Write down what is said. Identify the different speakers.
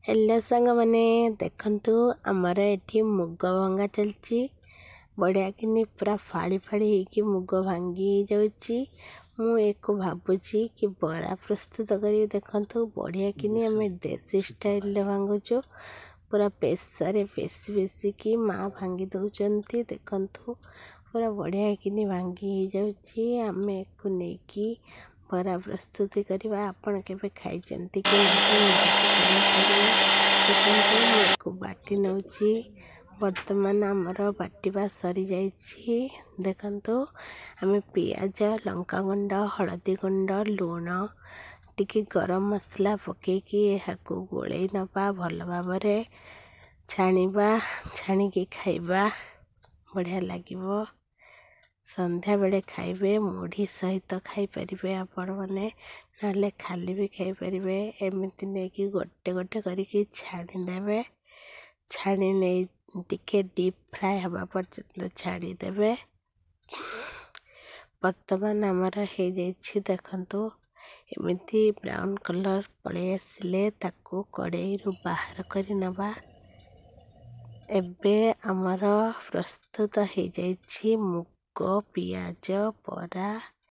Speaker 1: Hello सांग मैंने देखंतु आमर एठी मुग भंगा चलची बढ़िया कि पूरा फाड़ी फाड़ी होगी मुग भांगी जाऊँगी। मु एक भावुची कि बरा प्रस्तुत करी देखंतु बढ़िया कि आम देसी स्टाइल भांगुचु पूरा पेशारे पेशी पेशी की माँ भांगी दौरान देखंतु पूरा बढ़िया कि भांगी जाऊँगी। आम एक नहीं बरा प्रस्तुति करवा आपण केबे खाई कि बाटी नौची वर्तमान आमर बाटिबा सरी जाइछि। देखंतु आम पियाज लंका गुंड हलदी गुंड लुण टिके गरम मसला पकेकी एहाकू गोले नबा भल भाबरे छाणीबा छाणीकी खाइबा बढ़िया लागिबो। संध्या बेले खाइबे मुढ़ी सहित खाई परिबे आपण माने नाले खाली भी खाई परिबे। एमिति नेकी गोटे गोटे करके छाणी देबे छाणी नै टिके डीप फ्राई हवा पर्यंत छाड़ी देबे। वर्तमान आमर हो जाइछि देखंतु एमिति ब्राउन कलर पड़े आसिले ताकू कड़ाई रु बाहर करि नबा। एबे आमर प्रस्तुत हो जाइछि मुग पियाज बरा